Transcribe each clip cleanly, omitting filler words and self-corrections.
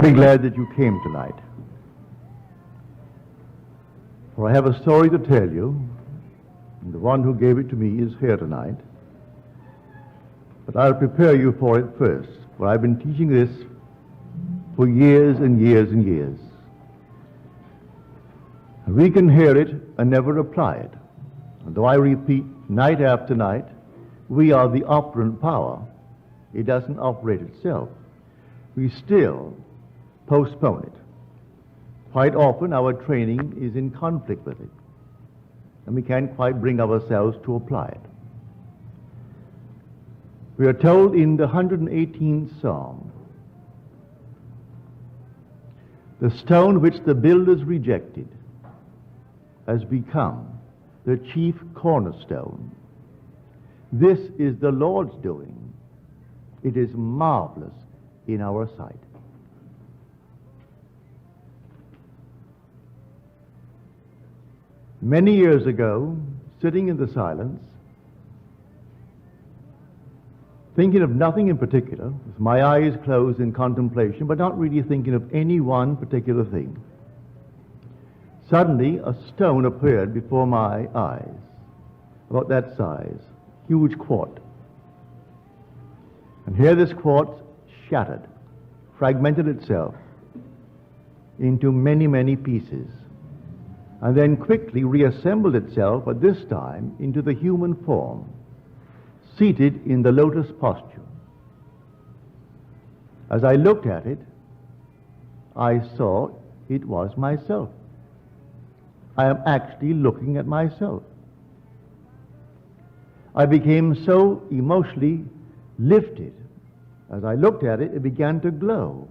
very glad that you came tonight. For I have a story to tell you, and the one who gave it to me is here tonight. But I'll prepare you for it first, for I've been teaching this for years and years and years. We can hear it and never apply it. And though I repeat night after night, we are the operant power. It doesn't operate itself. We still postpone it. Quite often our training is in conflict with it, and we can't quite bring ourselves to apply it. We are told in the 118th Psalm, the stone which the builders rejected has become the chief cornerstone. This is the Lord's doing. It is marvelous in our sight. Many years ago, sitting in the silence, thinking of nothing in particular, with my eyes closed in contemplation, but not really thinking of any one particular thing, suddenly a stone appeared before my eyes, about that size, huge quartz. And here this quartz shattered, fragmented itself into many, many pieces, and then quickly reassembled itself, at this time, into the human form, seated in the lotus posture. As I looked at it, I saw it was myself. I am actually looking at myself. I became so emotionally lifted. As I looked at it, it began to glow.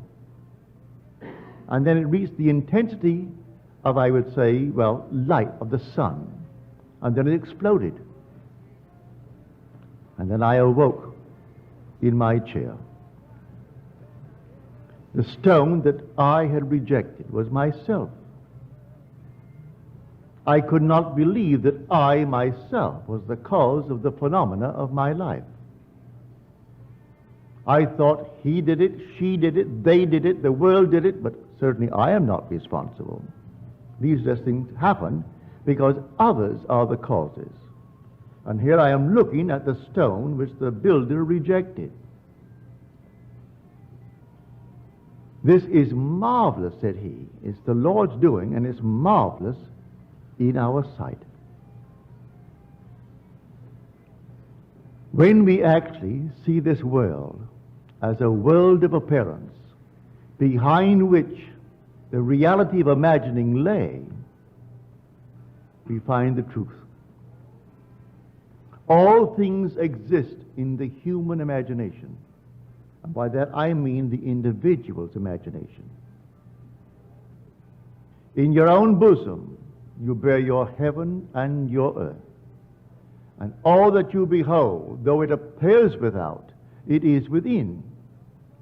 And then it reached the intensity of, I would say, well, light of the sun. And then it exploded. And then I awoke in my chair. The stone that I had rejected was myself. I could not believe that I myself was the cause of the phenomena of my life. I thought he did it, she did it, they did it, the world did it, but certainly I am not responsible. These things happen because others are the causes. And here I am looking at the stone which the builder rejected. This is marvelous, said he. It's the Lord's doing, and it's marvelous in our sight. When we actually see this world as a world of appearance, behind which the reality of imagining lay, we find the truth. All things exist in the human imagination. And by that I mean the individual's imagination. In your own bosom, you bear your heaven and your earth. And all that you behold, though it appears without, it is within,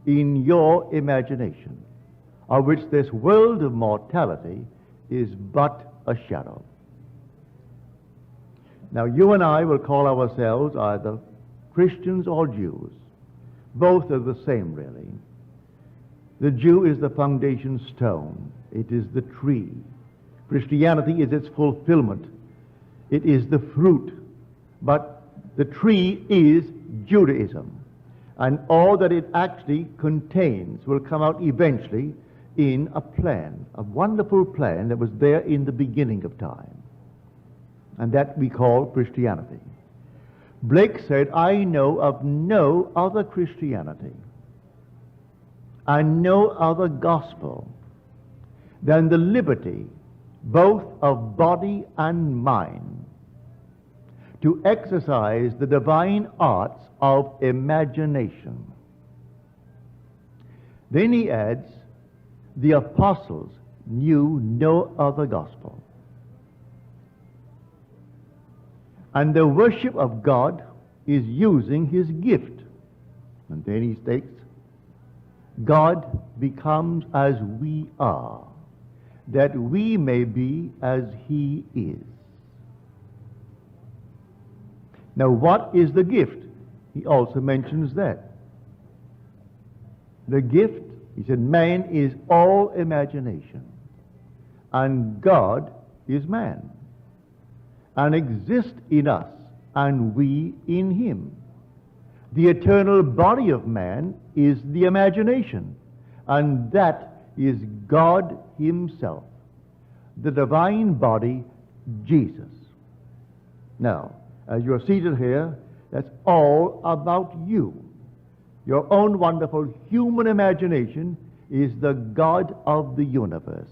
in your imagination, of which this world of mortality is but a shadow. Now, you and I will call ourselves either Christians or Jews. Both are the same, really. The Jew is the foundation stone. It is the tree. Christianity is its fulfillment. It is the fruit. But the tree is Judaism. And all that it actually contains will come out eventually in a plan, a wonderful plan that was there in the beginning of time. And that we call Christianity. Blake said, I know of no other Christianity and no other gospel than the liberty both of body and mind to exercise the divine arts of imagination. Then he adds, the apostles knew no other gospel. And the worship of God is using his gift. And then he states, God becomes as we are, that we may be as he is. Now, what is the gift? He also mentions that. The gift He said, man is all imagination, and God is man, and exists in us, and we in him. The eternal body of man is the imagination, and that is God himself, the divine body, Jesus. Now, as you're seated here, that's all about you. Your own wonderful human imagination is the God of the universe.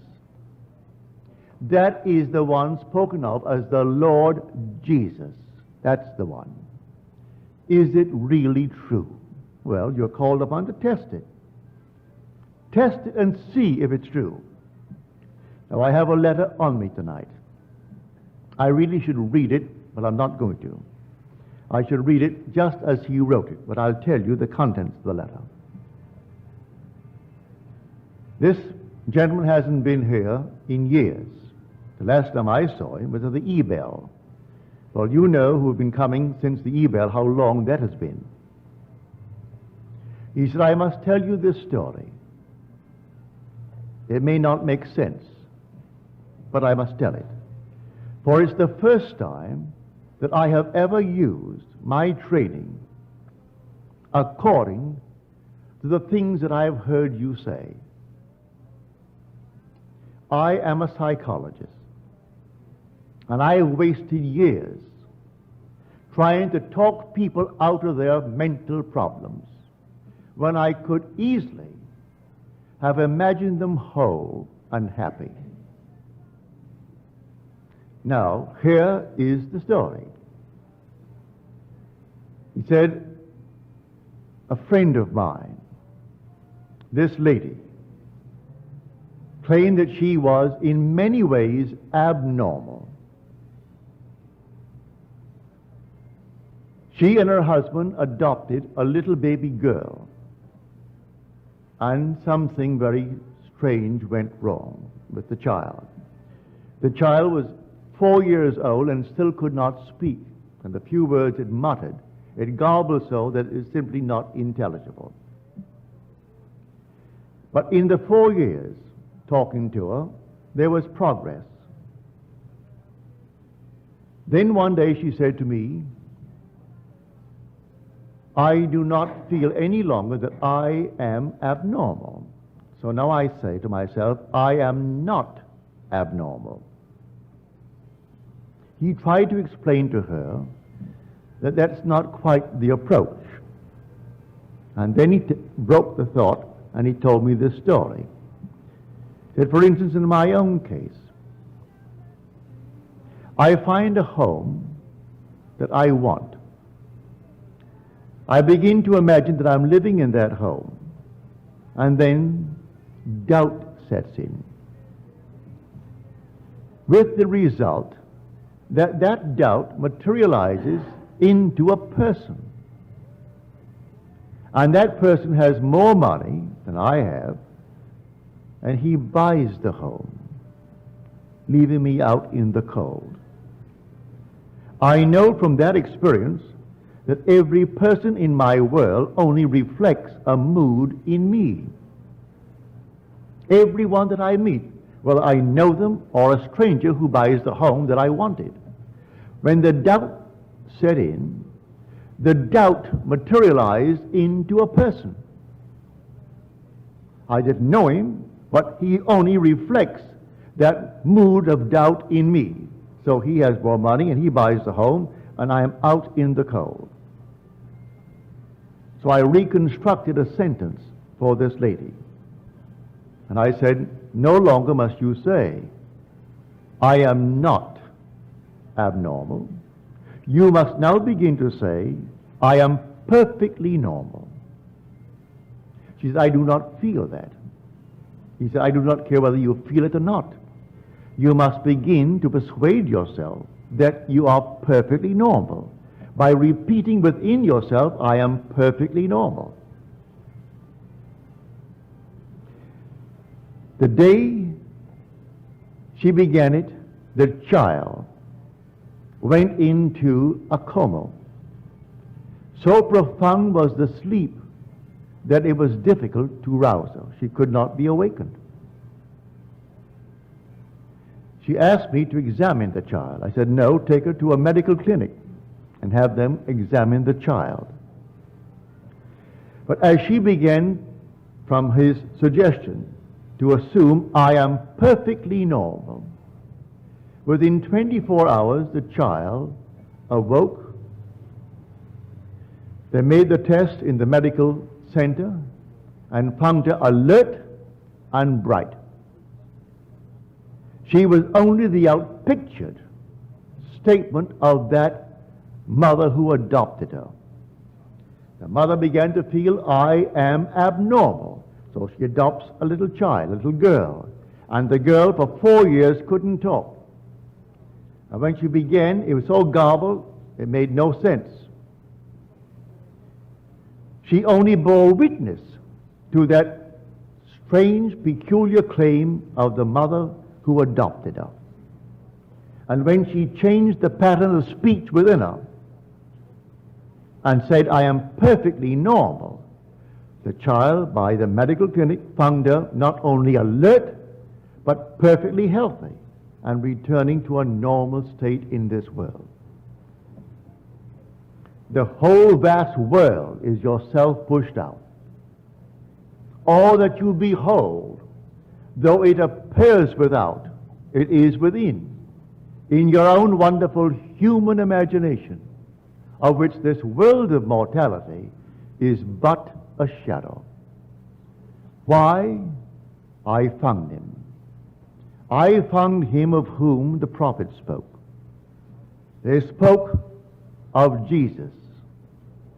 That is the one spoken of as the Lord Jesus. That's the one. Is it really true? Well, you're called upon to test it. Test it and see if it's true. Now, I have a letter on me tonight. I really should read it, but I'm not going to. I should read it just as he wrote it, but I'll tell you the contents of the letter. This gentleman hasn't been here in years. The last time I saw him was at the Ebell. Well, you know who've been coming since the Ebell, how long that has been. He said, I must tell you this story. It may not make sense, but I must tell it. For it's the first time that I have ever used my training according to the things that I have heard you say. I am a psychologist, and I have wasted years trying to talk people out of their mental problems when I could easily have imagined them whole and happy. Now, here is the story. He said, a friend of mine, this lady, claimed that she was in many ways abnormal. She and her husband adopted a little baby girl, and something very strange went wrong with the child. The child was 4 years old and still could not speak, and the few words it muttered, it garbled so that it is simply not intelligible. But in the 4 years talking to her, there was progress. Then one day she said to me, I do not feel any longer that I am abnormal. So now I say to myself, I am not abnormal. He tried to explain to her that that's not quite the approach. And then he broke the thought and he told me this story. He said, for instance, in my own case, I find a home that I want. I begin to imagine that I'm living in that home, and then doubt sets in, with the result that that doubt materializes into a person. And that person has more money than I have, and he buys the home, leaving me out in the cold. I know from that experience that every person in my world only reflects a mood in me. Everyone that I meet, whether I know them or a stranger who buys the home that I wanted, when the doubt set in, the doubt materialized into a person. I didn't know him, but he only reflects that mood of doubt in me. So he has more money and he buys the home, and I am out in the cold. So I reconstructed a sentence for this lady. And I said, no longer must you say, I am not abnormal. You must now begin to say, I am perfectly normal. She said, I do not feel that. He said, I do not care whether you feel it or not. You must begin to persuade yourself that you are perfectly normal by repeating within yourself, I am perfectly normal. The day she began it, the child went into a coma. So profound was the sleep that it was difficult to rouse her. She could not be awakened. She asked me to examine the child. I said, no, take her to a medical clinic and have them examine the child. But as she began, from his suggestion, to assume I am perfectly normal, within 24 hours the child awoke. They made the test in the medical center and found her alert and bright. She was only the outpictured statement of that mother who adopted her. The mother began to feel, I am abnormal. So she adopts a little child, a little girl. And the girl for 4 years couldn't talk. And when she began, it was so garbled, it made no sense. She only bore witness to that strange, peculiar claim of the mother who adopted her. And when she changed the pattern of speech within her and said, I am perfectly normal, the child, by the medical clinic, found her not only alert, but perfectly healthy and returning to a normal state in this world. The whole vast world is yourself pushed out. All that you behold, though it appears without, it is within, in your own wonderful human imagination, of which this world of mortality is but a shadow. Why? I found him. I found him of whom the prophets spoke. They spoke of Jesus.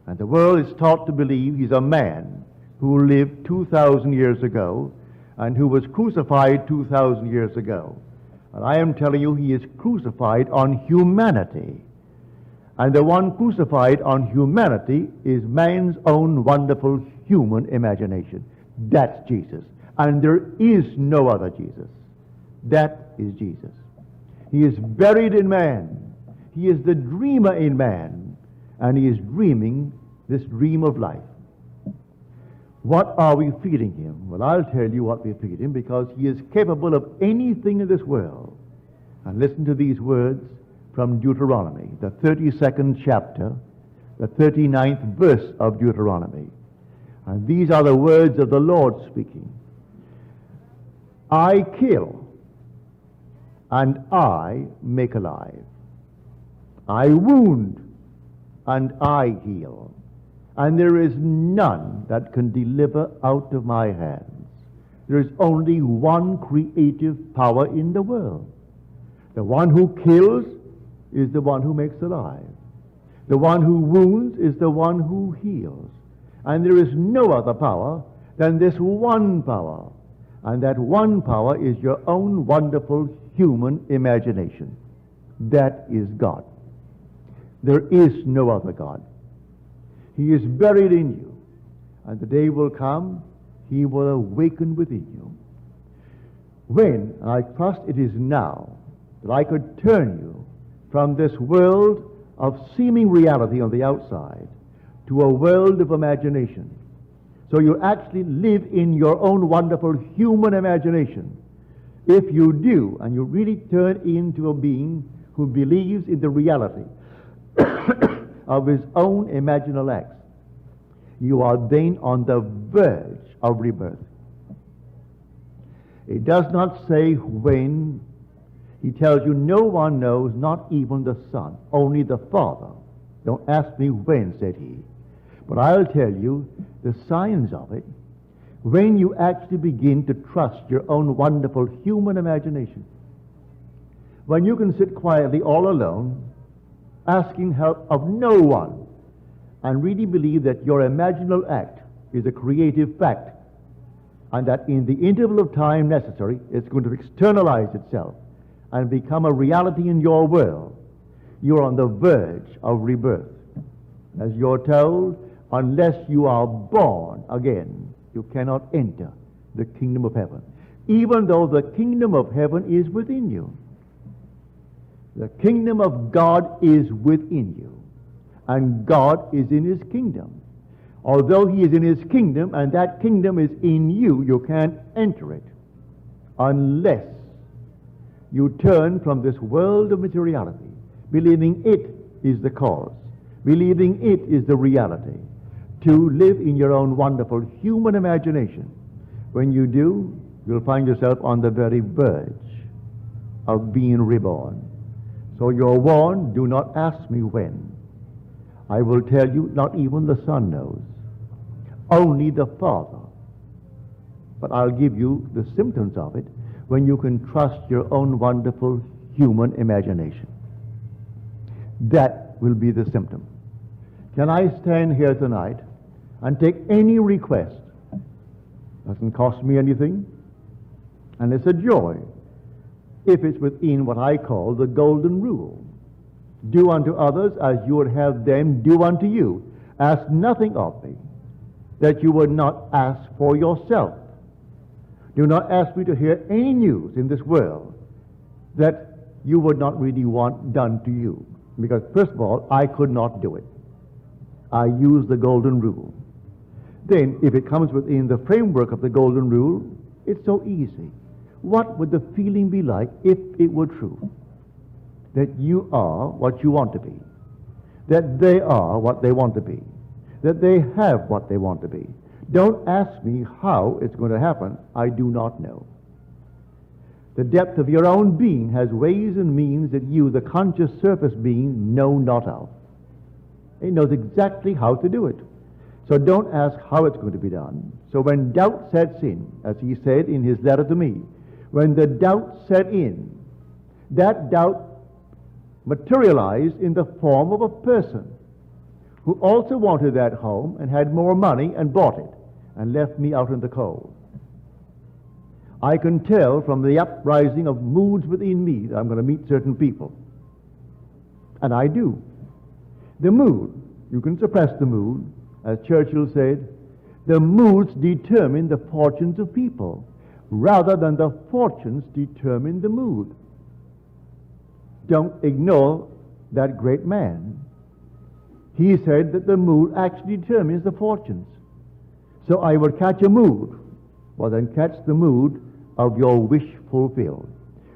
And the world is taught to believe he's a man who lived 2,000 years ago and who was crucified 2,000 years ago. And I am telling you, he is crucified on humanity. And the one crucified on humanity is man's own wonderful human imagination. That's Jesus. And there is no other Jesus. That is Jesus. He is buried in man. He is the dreamer in man. And he is dreaming this dream of life. What are we feeding him? Well, I'll tell you what we feed him, because he is capable of anything in this world. And listen to these words from Deuteronomy, the 32nd chapter, the 39th verse of Deuteronomy. And these are the words of the Lord speaking. I kill, and I make alive. I wound, and I heal. And there is none that can deliver out of my hands. There is only one creative power in the world. The one who kills is the one who makes alive. The one who wounds is the one who heals. And there is no other power than this one power. And that one power is your own wonderful human imagination. That is God. There is no other God. He is buried in you. And the day will come, he will awaken within you. When, and I trust it is now, that I could turn you from this world of seeming reality on the outside to a world of imagination. So you actually live in your own wonderful human imagination. If you do, and you really turn into a being who believes in the reality of his own imaginal acts, you are then on the verge of rebirth. It does not say when. He tells you no one knows, not even the Son, only the Father. Don't ask me when, said he. But I'll tell you the signs of it when you actually begin to trust your own wonderful human imagination. When you can sit quietly all alone, asking help of no one, and really believe that your imaginal act is a creative fact, and that in the interval of time necessary, it's going to externalize itself and become a reality in your world, you're on the verge of rebirth. As you're told, unless you are born again, you cannot enter the kingdom of heaven, even though the kingdom of heaven is within you. The kingdom of God is within you, and God is in his kingdom. Although he is in his kingdom, and that kingdom is in you, you can't enter it unless you turn from this world of materiality, believing it is the cause, believing it is the reality, to live in your own wonderful human imagination. When you do, you'll find yourself on the very verge of being reborn. So you're warned, do not ask me when. I will tell you, not even the Son knows, only the Father. But I'll give you the symptoms of it when you can trust your own wonderful human imagination. That will be the symptom. Can I stand here tonight and take any request? Doesn't cost me anything, and it's a joy if it's within what I call the golden rule. Do unto others as you would have them do unto you. Ask nothing of me that you would not ask for yourself. Do not ask me to hear any news in this world that you would not really want done to you. Because first of all, I could not do it. I use the golden rule. Then, if it comes within the framework of the golden rule, it's so easy. What would the feeling be like if it were true? That you are what you want to be. That they are what they want to be. That they have what they want to be. Don't ask me how it's going to happen. I do not know. The depth of your own being has ways and means that you, the conscious surface being, know not of. It knows exactly how to do it. So don't ask how it's going to be done. So when doubt sets in, as he said in his letter to me, when the doubt set in, that doubt materialized in the form of a person who also wanted that home and had more money and bought it and left me out in the cold. I can tell from the uprising of moods within me that I'm going to meet certain people. And I do. The mood, you can suppress the mood. As Churchill said, the moods determine the fortunes of people rather than the fortunes determine the mood. Don't ignore that great man. He said that the mood actually determines the fortunes. So I would catch a mood. Well, then catch the mood of your wish fulfilled.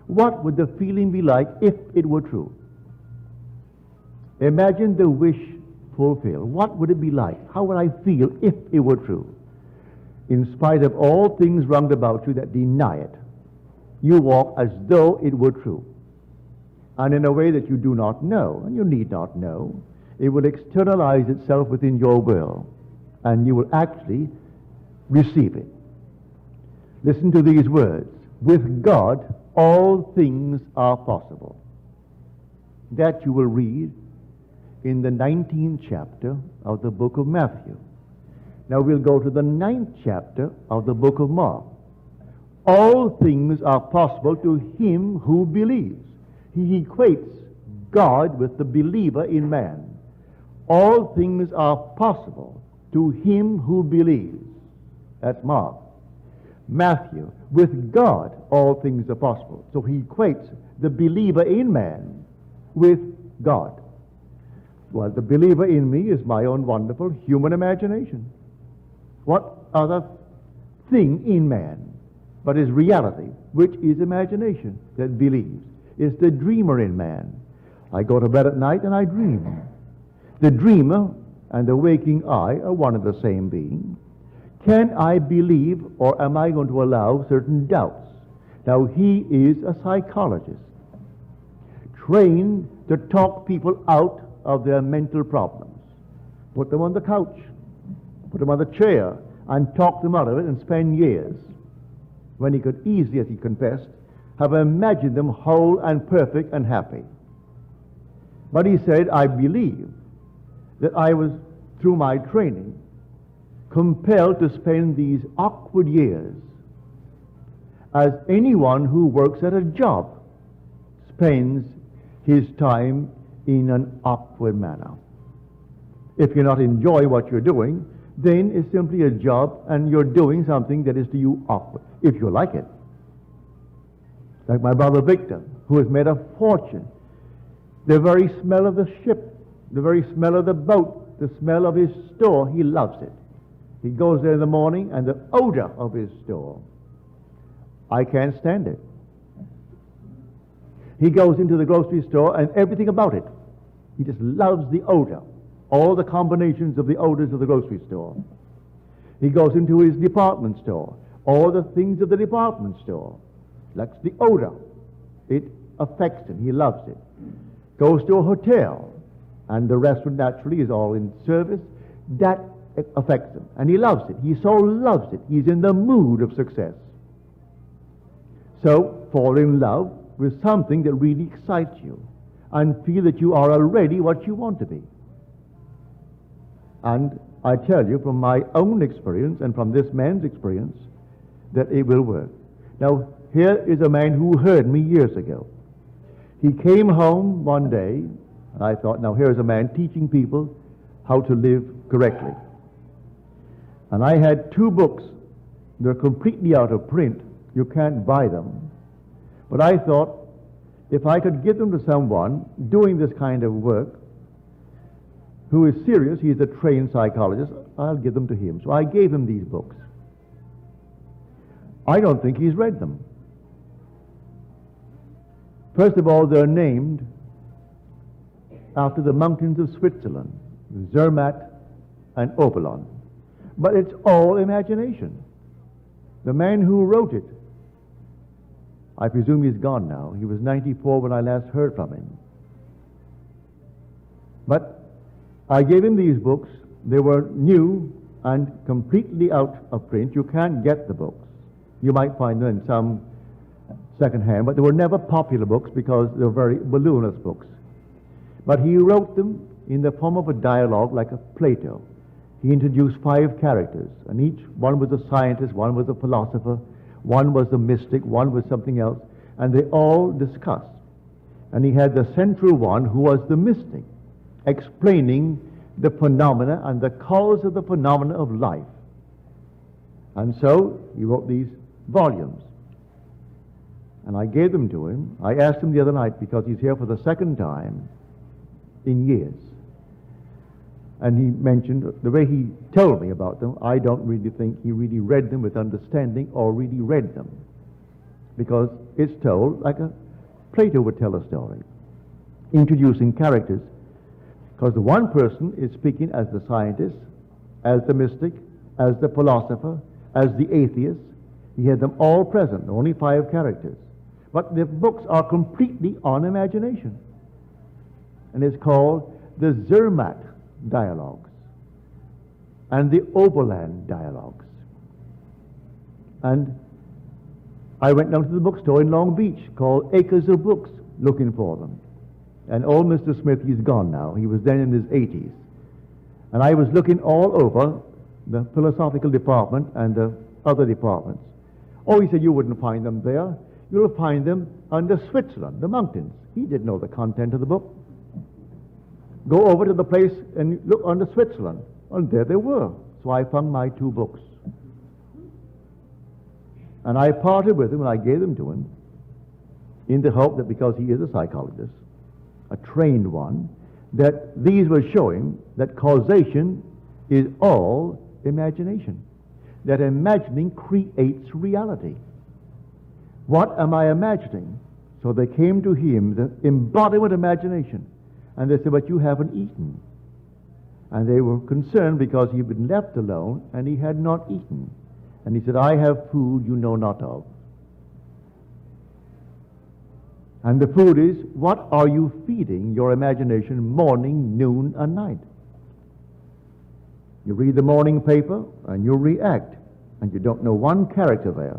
What would the feeling be like if it were true? Imagine the wish fulfilled. What would it be like? How would I feel if it were true? In spite of all things round about you that deny it, you walk as though it were true. And in a way that you do not know, and you need not know, it will externalize itself within your will, and you will actually receive it. Listen to these words. With God, all things are possible. That you will read in the 19th chapter of the book of Matthew. Now we'll go to the 9th chapter of the book of Mark. All things are possible to him who believes. He equates God with the believer in man. All things are possible to him who believes. That's Mark. Matthew, with God all things are possible. So he equates the believer in man with God. Well, the believer in me is my own wonderful human imagination. What other thing in man but is reality, which is imagination that believes? It's the dreamer in man. I go to bed at night and I dream. The dreamer and the waking I are one and the same being. Can I believe, or am I going to allow certain doubts? Now, he is a psychologist, trained to talk people out of their mental problems. Put them on the couch, put them on the chair, and talk them out of it and spend years, when he could easily, as he confessed, have imagined them whole and perfect and happy. But he said, I believe that I was, through my training, compelled to spend these awkward years as anyone who works at a job spends his time in an awkward manner. If you're not enjoying what you're doing, then it's simply a job and you're doing something that is to you awkward, if you like it. Like my brother Victor, who has made a fortune. The very smell of the ship, the very smell of the boat the smell of his store, he loves it. He goes there in the morning, and the odor of his store, I can't stand it. He goes into the grocery store and everything about it. He just loves the odor, all the combinations of the odors of the grocery store. He goes into his department store, all the things of the department store. Likes the odor. It affects him. He loves it. Goes to a hotel, and the restaurant naturally is all in service. That affects him, and he loves it. He so loves it. He's in the mood of success. So fall in love with something that really excites you and feel that you are already what you want to be. And I tell you from my own experience and from this man's experience that it will work. Now, here is a man who heard me years ago. He came home one day, and I thought, now here's a man teaching people how to live correctly. And I had 2 books. They're completely out of print. You can't buy them. But I thought, if I could give them to someone doing this kind of work, who is serious, he's a trained psychologist, I'll give them to him. So I gave him these books. I don't think he's read them. First of all, they're named after the mountains of Switzerland, Zermatt and Oberland. But it's all imagination. The man who wrote it, I presume he's gone now. He was 94 when I last heard from him. But I gave him these books. They were new and completely out of print. You can't get the books. You might find them in some second-hand, but they were never popular books because they were very voluminous books. But he wrote them in the form of a dialogue like a Plato. He introduced 5 characters, and each one was a scientist, one was a philosopher, one was a mystic, one was something else, and they all discussed. And he had the central one who was the mystic, explaining the phenomena and the cause of the phenomena of life. And so he wrote these volumes. And I gave them to him. I asked him the other night, because he's here for the second time in years. And he mentioned the way he told me about them. I don't really think he really read them with understanding or really read them, because it's told like a Plato would tell a story, introducing characters, because the one person is speaking as the scientist, as the mystic, as the philosopher, as the atheist. He had them all present, only 5 characters. But the books are completely on imagination. And it's called the Zermatt Dialogues and the Oberland Dialogues. And I went down to the bookstore in Long Beach called Acres of Books looking for them. And old Mr. Smith, he's gone now. He was then in his 80s. And I was looking all over the philosophical department and the other departments. Oh, he said, you wouldn't find them there. You'll find them under Switzerland, the mountains. He didn't know the content of the book. Go over to the place and look under Switzerland. And there they were. So I found my 2 books. And I parted with him and I gave them to him in the hope that, because he is a psychologist, a trained one, that these were showing that causation is all imagination. That imagining creates reality. What am I imagining? So they came to him, the embodiment of imagination. And they said, but you haven't eaten. And they were concerned because he'd been left alone and he had not eaten. And he said, I have food you know not of. And the food is, what are you feeding your imagination morning, noon, and night? You read the morning paper and you react. And you don't know one character there,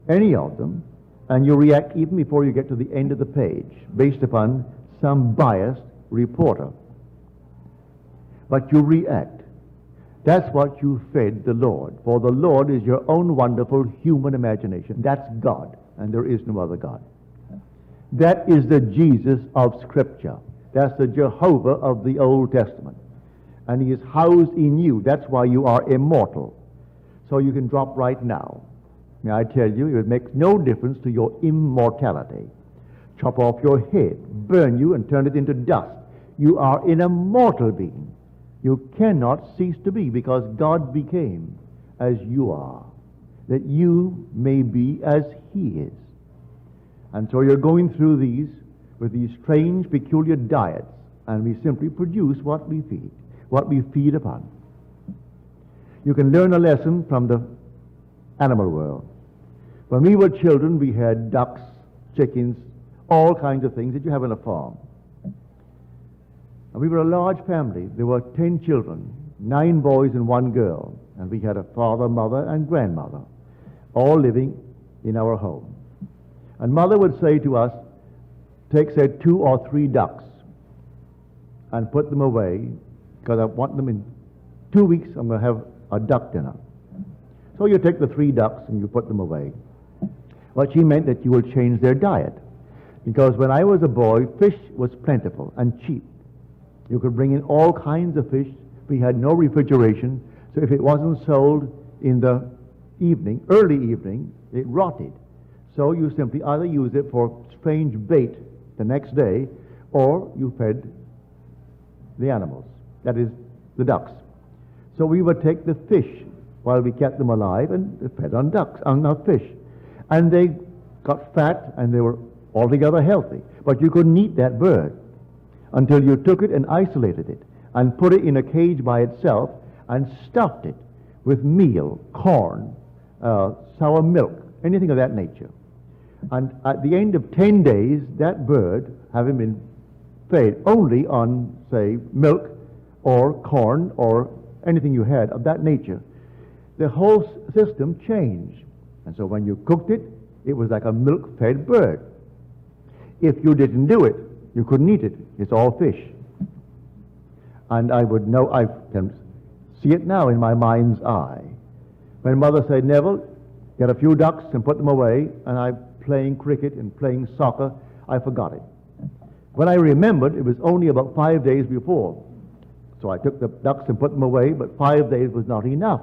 any of them, and you react even before you get to the end of the page, based upon some biased reporter. But you react. That's what you fed the Lord. For the Lord is your own wonderful human imagination. That's God, and there is no other God. That is the Jesus of Scripture. That's the Jehovah of the Old Testament. And he is housed in you. That's why you are immortal. So you can drop right now. May I tell you, it makes no difference to your immortality. Chop off your head, burn you, and turn it into dust. You are an immortal being. You cannot cease to be, because God became as you are, that you may be as He is. And so you're going through these with these strange, peculiar diets, and we simply produce what we feed upon. You can learn a lesson from the animal world. When we were children, we had ducks, chickens, all kinds of things that you have on a farm. And we were a large family. There were 10 children, 9 boys and 1 girl. And we had a father, mother, and grandmother, all living in our home. And Mother would say to us, take, say, 2 or 3 ducks and put them away, because I want them in 2 weeks, I'm going to have a duck dinner. So you take the 3 ducks and you put them away. Well, she meant that you will change their diet, because when I was a boy, fish was plentiful and cheap. You could bring in all kinds of fish. We had no refrigeration, so if it wasn't sold in the evening, early evening, it rotted. So you simply either use it for strange bait the next day, or you fed the animals, that is, the ducks. So we would take the fish while we kept them alive and fed on ducks, on fish. And they got fat and they were altogether healthy. But you couldn't eat that bird until you took it and isolated it and put it in a cage by itself and stuffed it with meal, corn, sour milk, anything of that nature. And at the end of 10 days, that bird, having been fed only on, say, milk or corn or anything you had of that nature, the whole system changed. And so when you cooked it, it was like a milk-fed bird. If you didn't do it, you couldn't eat it. It's all fish. And I would know, I can see it now in my mind's eye. When Mother said, Neville, get a few ducks and put them away, and I'm playing cricket and playing soccer, I forgot it. When I remembered, it was only about 5 days before. So I took the ducks and put them away, but 5 days was not enough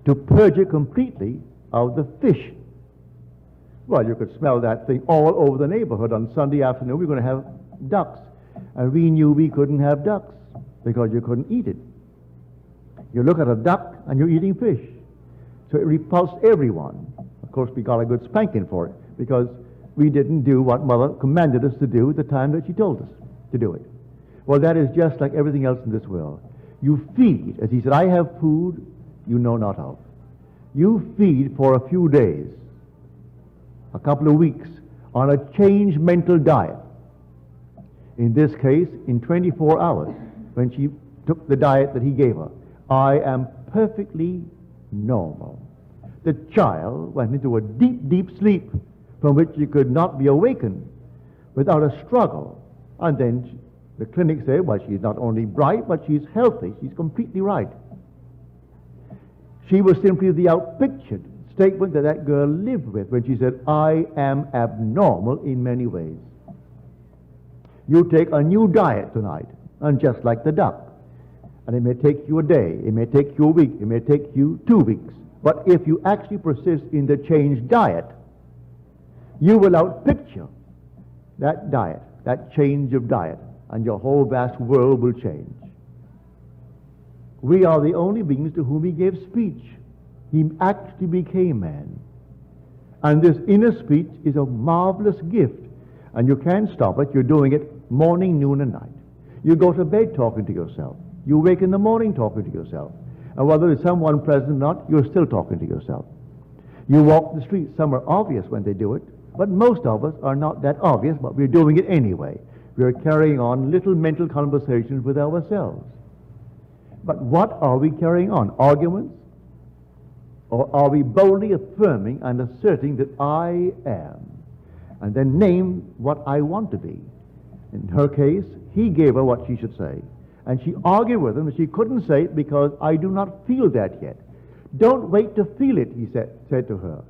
to purge it completely of the fish. Well, you could smell that thing all over the neighborhood. On Sunday afternoon, we were going to have ducks. And we knew we couldn't have ducks because you couldn't eat it. You look at a duck and you're eating fish. So it repulsed everyone. Of course, we got a good spanking for it because we didn't do what Mother commanded us to do at the time that she told us to do it. Well, that is just like everything else in this world. You feed, as he said, I have food you know not of. You feed for a few days, a couple of weeks, on a changed mental diet. In this case, in 24 hours, when she took the diet that he gave her, I am perfectly normal. The child went into a deep, deep sleep from which she could not be awakened without a struggle. And then the clinic said, well, she's not only bright, but she's healthy. She's completely right. She was simply the outpictured statement that that girl lived with when she said, I am abnormal in many ways. You take a new diet tonight, and just like the duck, and it may take you a day, it may take you a week, it may take you 2 weeks, but if you actually persist in the changed diet, you will outpicture that diet, that change of diet, and your whole vast world will change. We are the only beings to whom he gave speech. He actually became man. And this inner speech is a marvelous gift, and you can't stop it. You're doing it morning, noon, and night. You go to bed talking to yourself. You wake in the morning talking to yourself. And whether there's someone present or not, you're still talking to yourself. You walk the street. Some are obvious when they do it, but most of us are not that obvious, but we're doing it anyway. We're carrying on little mental conversations with ourselves. But what are we carrying on? Arguments? Or are we boldly affirming and asserting that I am, and then name what I want to be? In her case, he gave her what she should say, and she argued with him that she couldn't say it because I do not feel that yet. Don't wait to feel it, he said to her.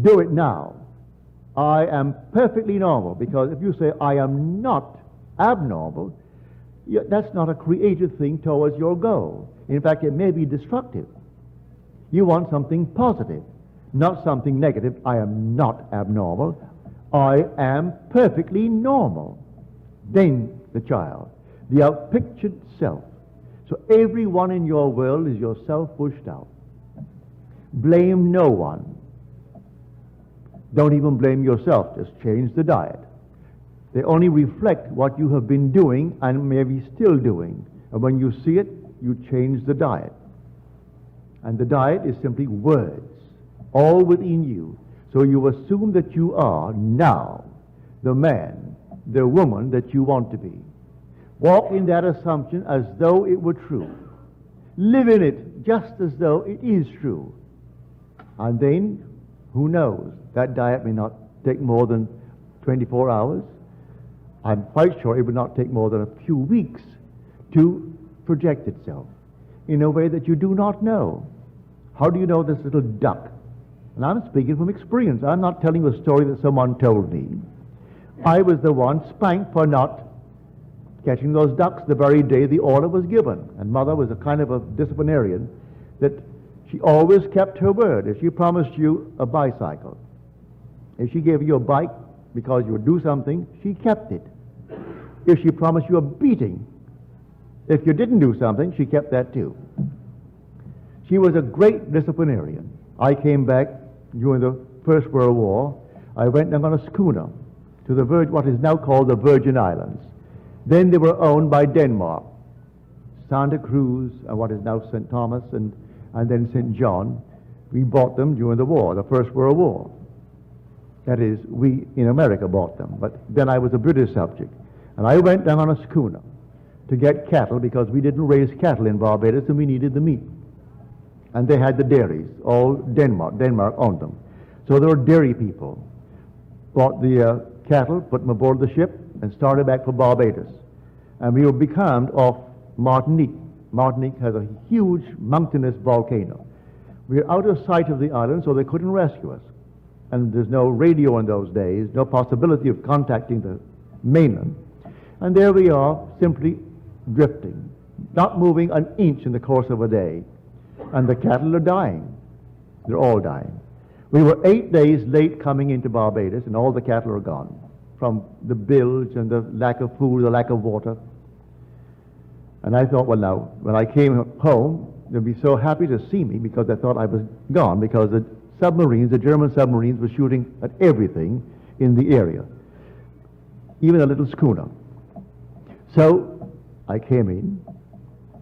Do it now. I am perfectly normal, because if you say I am not abnormal, that's not a creative thing towards your goal. In fact, it may be destructive. You want something positive, not something negative. I am not abnormal. I am perfectly normal. Then the child, the outpictured self, So everyone in your world is yourself pushed out. Blame no one. Don't even blame yourself. Just change the diet. They only reflect what you have been doing and maybe still doing. And when you see it, you change the diet. And the diet is simply words, all within you. So you assume that you are now the man, the woman that you want to be. Walk in that assumption as though it were true. Live in it just as though it is true. And then, who knows, that diet may not take more than 24 hours. I'm quite sure it would not take more than a few weeks to project itself in a way that you do not know. How do you know this little duck? And I'm speaking from experience. I'm not telling you a story that someone told me. I was the one spanked for not catching those ducks the very day the order was given. And Mother was a kind of a disciplinarian that she always kept her word. If she promised you a bicycle, if she gave you a bike because you would do something, she kept it. If she promised you a beating, if you didn't do something, she kept that too. She was a great disciplinarian. I came back during the First World War. I went down on a schooner to the what is now called the Virgin Islands. Then they were owned by Denmark. Santa Cruz and what is now St. Thomas and then St. John. We bought them during the war, the First World War. That is, we in America bought them. But then I was a British subject. And I went down on a schooner to get cattle because we didn't raise cattle in Barbados and we needed the meat. And they had the dairies, all Denmark. Denmark owned them. So there were dairy people. Bought the cattle, put them aboard the ship, and started back for Barbados. And we were becalmed off Martinique. Martinique has a huge mountainous volcano. We were out of sight of the island, so they couldn't rescue us. And there's no radio in those days, no possibility of contacting the mainland. And there we are, simply drifting, not moving an inch in the course of a day. And the cattle are dying. They're all dying. We were 8 days late coming into Barbados, and all the cattle are gone from the bilge and the lack of food, the lack of water. And I thought, well, now, when I came home, they'd be so happy to see me because they thought I was gone because the submarines, the German submarines, were shooting at everything in the area, even a little schooner. So I came in,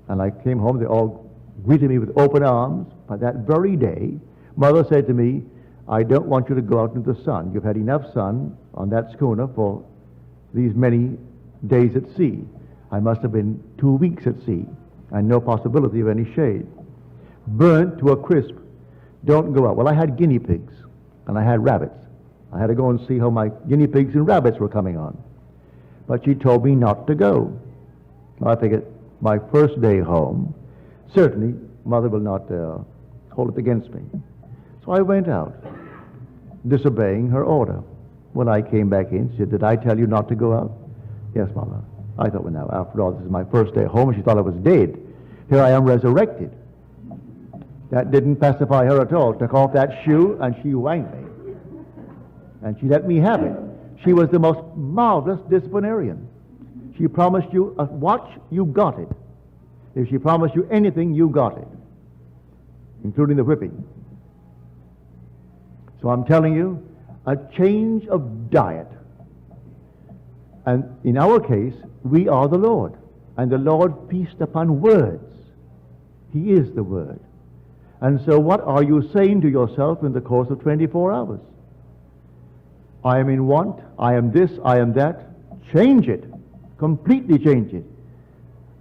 and I came home. They all greeted me with open arms. But that very day, Mother said to me, I don't want you to go out into the sun. You've had enough sun on that schooner for these many days at sea. I must have been 2 weeks at sea, and no possibility of any shade. Burnt to a crisp. Don't go out. Well, I had guinea pigs, and I had rabbits. I had to go and see how my guinea pigs and rabbits were coming on. But she told me not to go. I figured my first day home, certainly Mother will not hold it against me. So I went out, disobeying her order. When I came back in, she said, did I tell you not to go out? Yes, Mother. I thought, well, now, after all, this is my first day home. She thought I was dead. Here I am resurrected. That didn't pacify her at all. Took off that shoe, and she whanged me. And she let me have it. She was the most marvelous disciplinarian. She promised you a watch, you got it. If she promised you anything, you got it, including the whipping. So I'm telling you, a change of diet. And in our case, we are the Lord. And the Lord feasts upon words. He is the Word. And so what are you saying to yourself in the course of 24 hours? I am in want, I am this, I am that. Change it. Completely change it.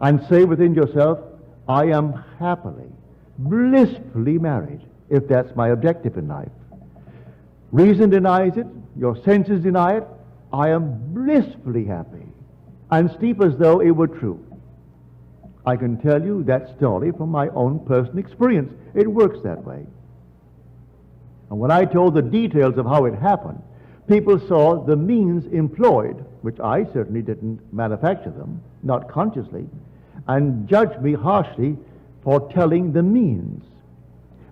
And say within yourself, I am happily, blissfully married, if that's my objective in life. Reason denies it, your senses deny it. I am blissfully happy, and sleep as though it were true. I can tell you that story from my own personal experience. It works that way. And when I told the details of how it happened, people saw the means employed, which I certainly didn't manufacture them, not consciously, and judged me harshly for telling the means.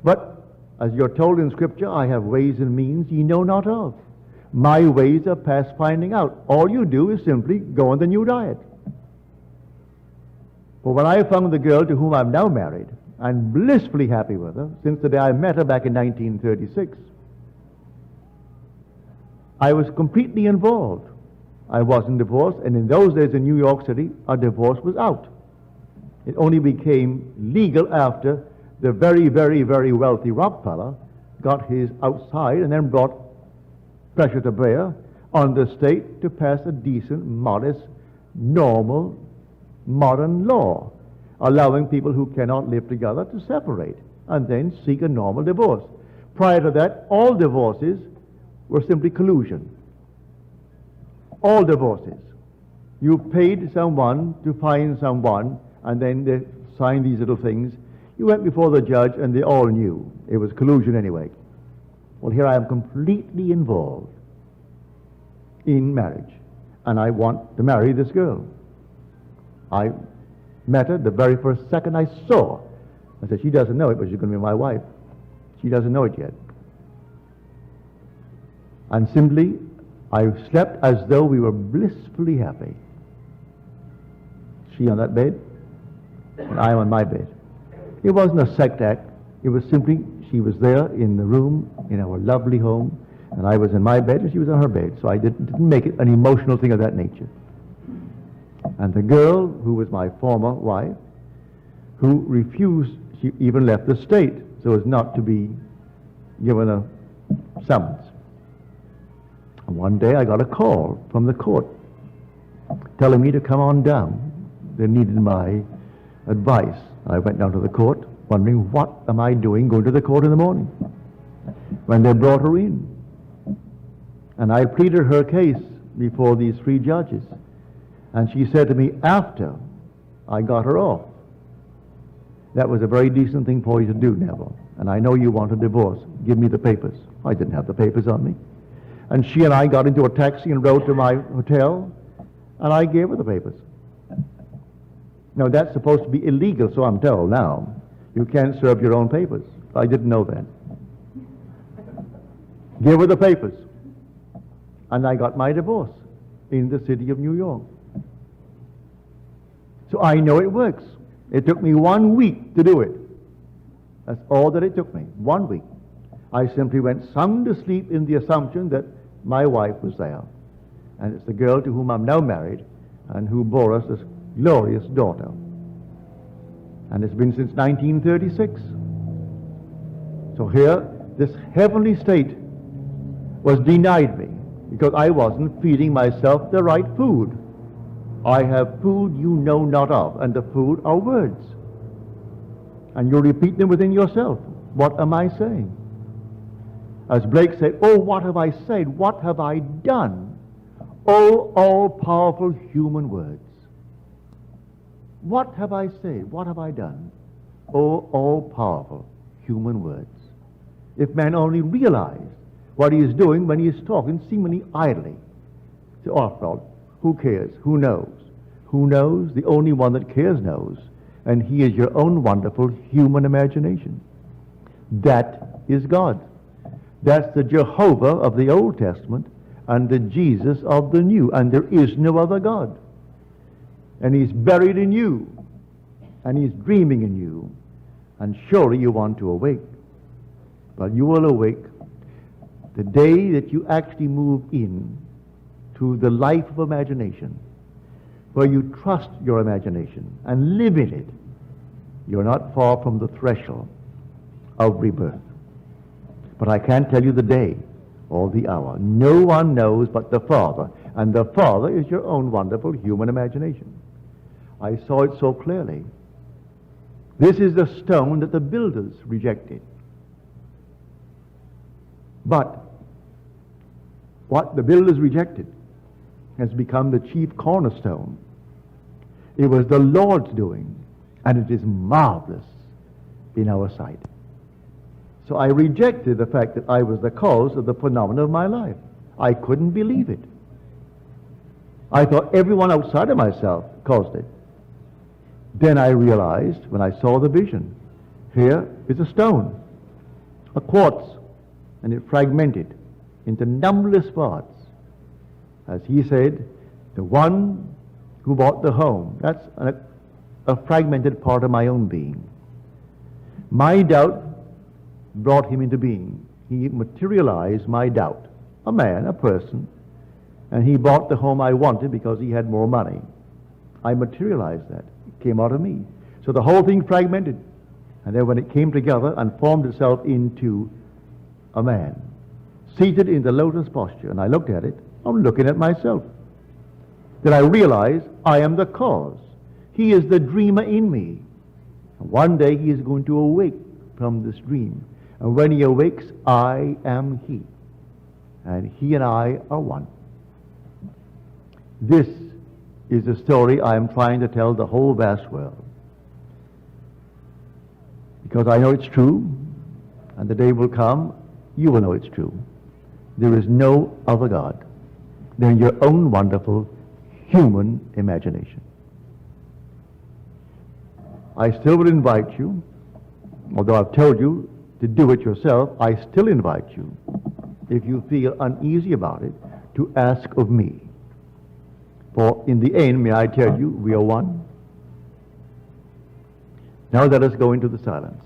But, as you're told in Scripture, I have ways and means ye know not of. My ways are past finding out. All you do is simply go on the new diet. But when I found the girl to whom I'm now married, and blissfully happy with her since the day I met her back in 1936, I was completely involved. I wasn't divorced, and in those days in New York City, a divorce was out. It only became legal after the very, very, very wealthy Rockefeller got his outside and then brought pressure to bear on the state to pass a decent, modest, normal, modern law, allowing people who cannot live together to separate and then seek a normal divorce. Prior to that, all divorces were simply collusion. All divorces. You paid someone to find someone, and then they signed these little things. You went before the judge, and they all knew it was collusion anyway. Well, here I am completely involved in marriage, and I want to marry this girl. I met her the very first second I saw her. I said, she doesn't know it, but she's going to be my wife. She doesn't know it yet. And simply, I slept as though we were blissfully happy. She on that bed, and I on my bed. It wasn't a sex act. It was simply, she was there in the room, in our lovely home, and I was in my bed and she was on her bed. So I didn't make it an emotional thing of that nature. And the girl, who was my former wife, who refused, she even left the state so as not to be given a summons. And one day I got a call from the court telling me to come on down. They needed my advice. I went down to the court wondering, what am I doing going to the court in the morning? When they brought her in. And I pleaded her case before these three judges. And she said to me after I got her off, that was a very decent thing for you to do, Neville. And I know you want a divorce. Give me the papers. I didn't have the papers on me. And she and I got into a taxi and rode to my hotel, and I gave her the papers. Now, that's supposed to be illegal, so I'm told now. You can't serve your own papers. I didn't know that. Give her the papers. And I got my divorce in the city of New York. So I know it works. It took me 1 week to do it. That's all that it took me, 1 week. I simply went sound asleep in the assumption that my wife was there. And it's the girl to whom I'm now married and who bore us this glorious daughter. And it's been since 1936. So here, this heavenly state was denied me because I wasn't feeding myself the right food. I have food you know not of, and the food are words. And you repeat them within yourself. What am I saying? As Blake said, oh, what have I said? What have I done? Oh, all-powerful human words. What have I said? What have I done? Oh, all-powerful human words. If man only realized what he is doing when he is talking seemingly idly. So, after all, who cares? Who knows? Who knows? The only one that cares knows. And he is your own wonderful human imagination. That is God. That's the Jehovah of the Old Testament and the Jesus of the New. And there is no other God. And he's buried in you. And he's dreaming in you. And surely you want to awake. But you will awake the day that you actually move in to the life of imagination, where you trust your imagination and live in it. You're not far from the threshold of rebirth. But I can't tell you the day or the hour. No one knows but the Father, and the Father is your own wonderful human imagination. I saw it so clearly. This is the stone that the builders rejected. But what the builders rejected has become the chief cornerstone. It was the Lord's doing, and it is marvelous in our sight. So I rejected the fact that I was the cause of the phenomena of my life. I couldn't believe it. I thought everyone outside of myself caused it. Then I realized, when I saw the vision, here is a stone, a quartz, and it fragmented into numberless parts. As he said, the one who bought the home, that's a fragmented part of my own being. My doubt brought him into being. He materialized my doubt. A man, a person. And he bought the home I wanted because he had more money. I materialized that. It came out of me. So the whole thing fragmented. And then when it came together and formed itself into a man, seated in the lotus posture, and I looked at it, I'm looking at myself. Then I realized I am the cause. He is the dreamer in me. And one day he is going to awake from this dream. And when he awakes, I am he. And he and I are one. This is the story I am trying to tell the whole vast world. Because I know it's true, and the day will come, you will know it's true. There is no other God than your own wonderful human imagination. I still would invite you, although I've told you to do it yourself, I still invite you, if you feel uneasy about it, to ask of me. For in the end, may I tell you, we are one. Now let us go into the silence.